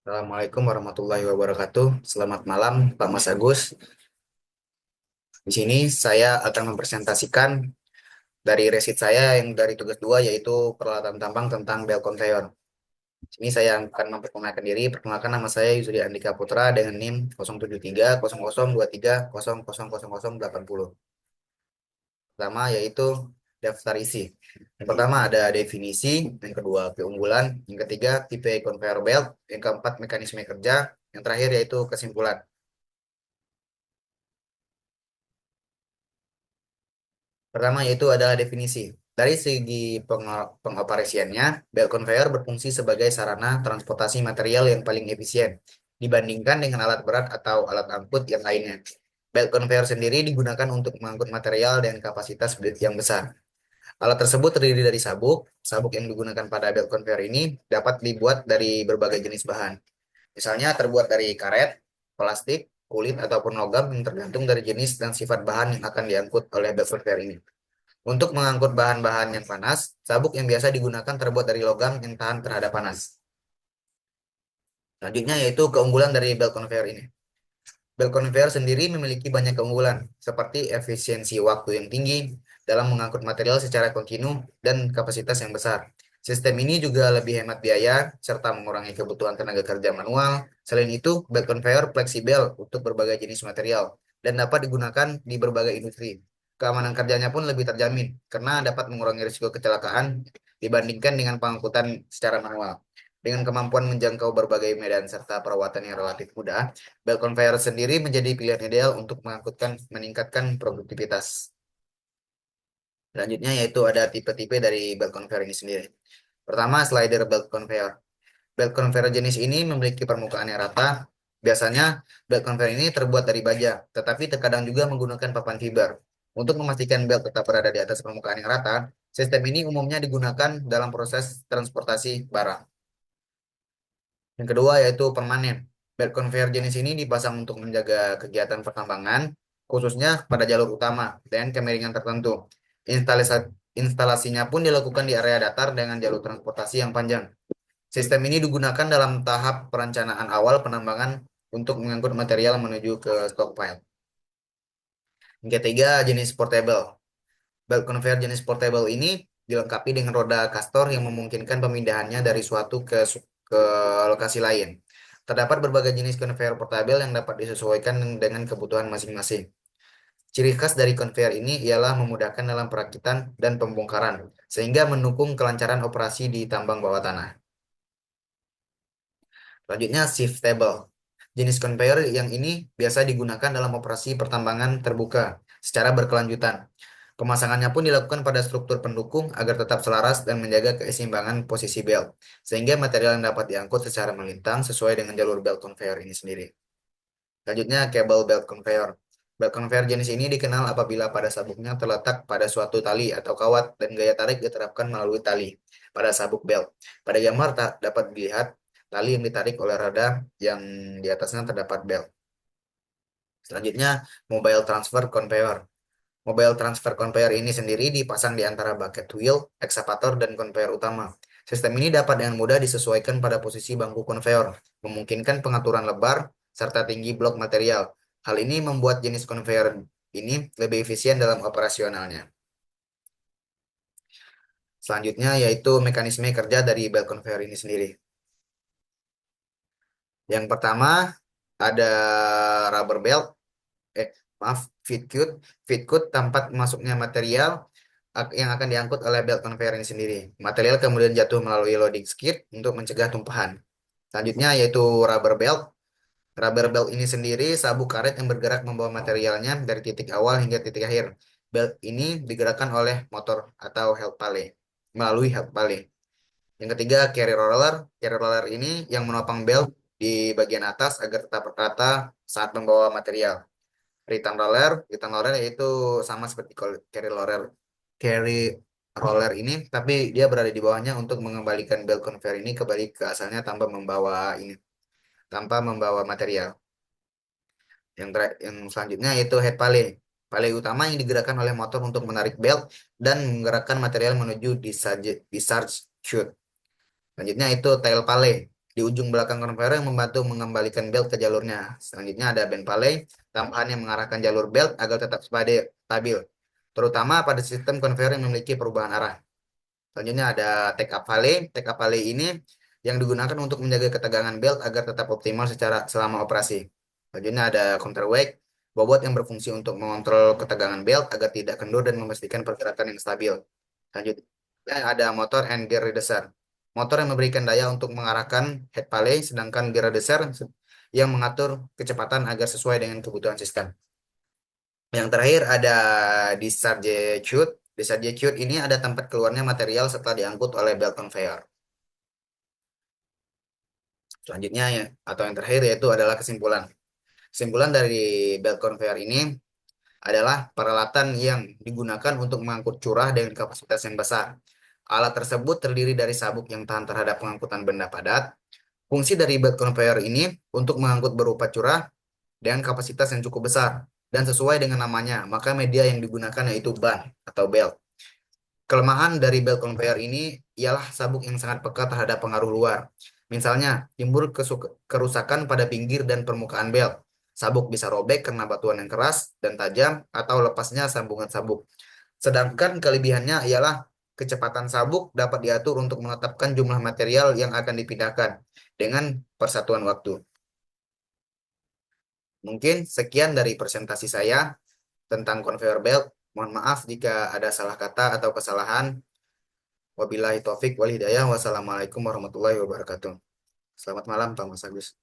Assalamualaikum warahmatullahi wabarakatuh. Selamat malam, Pak Mas Agus. Di sini saya akan mempresentasikan dari resit saya yang dari tugas 2 yaitu peralatan tambang tentang belt conveyor. Di sini saya akan memperkenalkan diri. Perkenalkan nama saya Yusri Andika Putra dengan NIM 0730023000080. Pertama yaitu daftar isi. Yang pertama ada definisi, yang kedua keunggulan, yang ketiga tipe conveyor belt, yang keempat mekanisme kerja, yang terakhir yaitu kesimpulan. Pertama yaitu adalah definisi. Dari segi pengoperasiannya, belt conveyor berfungsi sebagai sarana transportasi material yang paling efisien dibandingkan dengan alat berat atau alat angkut yang lainnya. Belt conveyor sendiri digunakan untuk mengangkut material dan kapasitas yang besar. Alat tersebut terdiri dari sabuk. Sabuk yang digunakan pada belt conveyor ini dapat dibuat dari berbagai jenis bahan. Misalnya terbuat dari karet, plastik, kulit, ataupun logam yang tergantung dari jenis dan sifat bahan yang akan diangkut oleh belt conveyor ini. Untuk mengangkut bahan-bahan yang panas, sabuk yang biasa digunakan terbuat dari logam yang tahan terhadap panas. Selanjutnya yaitu keunggulan dari belt conveyor ini. Belt conveyor sendiri memiliki banyak keunggulan, seperti efisiensi waktu yang tinggi dalam mengangkut material secara kontinu dan kapasitas yang besar. Sistem ini juga lebih hemat biaya serta mengurangi kebutuhan tenaga kerja manual. Selain itu, belt conveyor fleksibel untuk berbagai jenis material dan dapat digunakan di berbagai industri. Keamanan kerjanya pun lebih terjamin karena dapat mengurangi risiko kecelakaan dibandingkan dengan pengangkutan secara manual. Dengan kemampuan menjangkau berbagai medan serta perawatan yang relatif mudah, belt conveyor sendiri menjadi pilihan ideal untuk meningkatkan produktivitas. Selanjutnya yaitu ada tipe-tipe dari belt conveyor ini sendiri. Pertama, slider belt conveyor. Belt conveyor jenis ini memiliki permukaan yang rata. Biasanya, belt conveyor ini terbuat dari baja, tetapi terkadang juga menggunakan papan fiber. Untuk memastikan belt tetap berada di atas permukaan yang rata, sistem ini umumnya digunakan dalam proses transportasi barang. Yang kedua yaitu permanen. Belt conveyor jenis ini dipasang untuk menjaga kegiatan pertambangan, khususnya pada jalur utama dan kemiringan tertentu. Instalasinya pun dilakukan di area datar dengan jalur transportasi yang panjang. Sistem ini digunakan dalam tahap perencanaan awal penambangan untuk mengangkut material menuju ke stockpile. Yang ketiga, jenis portable. Belt conveyor jenis portable ini dilengkapi dengan roda kastor yang memungkinkan pemindahannya dari suatu ke lokasi lain. Terdapat berbagai jenis conveyor portable yang dapat disesuaikan dengan kebutuhan masing-masing. Ciri khas dari conveyor ini ialah memudahkan dalam perakitan dan pembongkaran, sehingga mendukung kelancaran operasi di tambang bawah tanah. Selanjutnya, shiftable. Jenis conveyor yang ini biasa digunakan dalam operasi pertambangan terbuka secara berkelanjutan. Pemasangannya pun dilakukan pada struktur pendukung agar tetap selaras dan menjaga keseimbangan posisi belt, sehingga material yang dapat diangkut secara melintang sesuai dengan jalur belt conveyor ini sendiri. Selanjutnya, cable belt conveyor. Belt conveyor jenis ini dikenal apabila pada sabuknya terletak pada suatu tali atau kawat dan gaya tarik diterapkan melalui tali pada sabuk belt. Pada gambar dapat dilihat tali yang ditarik oleh roda yang di atasnya terdapat belt. Selanjutnya, mobile transfer conveyor. Mobile transfer conveyor ini sendiri dipasang di antara bucket wheel, ekskavator, dan conveyor utama. Sistem ini dapat dengan mudah disesuaikan pada posisi bangku conveyor, memungkinkan pengaturan lebar serta tinggi blok material. Hal ini membuat jenis conveyor ini lebih efisien dalam operasionalnya. Selanjutnya yaitu mekanisme kerja dari belt conveyor ini sendiri. Yang pertama ada rubber belt, eh maaf, feed cut. Feed cut tempat masuknya material yang akan diangkut oleh belt conveyor ini sendiri. Material kemudian jatuh melalui loading skid untuk mencegah tumpahan. Selanjutnya yaitu rubber belt. Rubber belt ini sendiri sabuk karet yang bergerak membawa materialnya dari titik awal hingga titik akhir. Belt ini digerakkan oleh motor atau head pulley, melalui head pulley. Yang ketiga carry roller. Carry roller ini yang menopang belt di bagian atas agar tetap rata saat membawa material. Return roller yaitu sama seperti carry roller. Carry roller ini, tapi dia berada di bawahnya untuk mengembalikan belt conveyor ini kembali ke asalnya tanpa membawa material. Yang selanjutnya yaitu head pulley. Pulley utama yang digerakkan oleh motor untuk menarik belt dan menggerakkan material menuju discharge chute. Selanjutnya itu tail pulley. di ujung belakang konveyor yang membantu mengembalikan belt ke jalurnya. Selanjutnya ada band palay, tambahan yang mengarahkan jalur belt agar tetap stabil, terutama pada sistem konveyor yang memiliki perubahan arah. Selanjutnya ada take up valley. Take up valley ini yang digunakan untuk menjaga ketegangan belt agar tetap optimal selama operasi. Selanjutnya ada counterweight, bobot yang berfungsi untuk mengontrol ketegangan belt agar tidak kendur dan memastikan pergerakan yang stabil. Selanjutnya ada motor and gear reducer. Motor yang memberikan daya untuk mengarahkan head valley, sedangkan gear reducer yang mengatur kecepatan agar sesuai dengan kebutuhan sistem. Yang terakhir ada discharge chute. Discharge chute ini ada tempat keluarnya material setelah diangkut oleh belt conveyor. Selanjutnya ya, atau yang terakhir yaitu adalah kesimpulan. Kesimpulan dari belt conveyor ini adalah peralatan yang digunakan untuk mengangkut curah dengan kapasitas yang besar. Alat tersebut terdiri dari sabuk yang tahan terhadap pengangkutan benda padat. Fungsi dari belt conveyor ini untuk mengangkut berupa curah dengan kapasitas yang cukup besar. Dan sesuai dengan namanya, maka media yang digunakan yaitu ban atau belt. Kelemahan dari belt conveyor ini ialah sabuk yang sangat peka terhadap pengaruh luar. Misalnya, timbul kerusakan pada pinggir dan permukaan belt. Sabuk bisa robek karena batuan yang keras dan tajam atau lepasnya sambungan sabuk. Sedangkan kelebihannya ialah kecepatan sabuk dapat diatur untuk menetapkan jumlah material yang akan dipindahkan dengan persatuan waktu. Mungkin sekian dari presentasi saya tentang conveyor belt. Mohon maaf jika ada salah kata atau kesalahan. Wabillahi taufik wal hidayah. Wassalamualaikum warahmatullahi wabarakatuh. Selamat malam, Pak Mas Agus.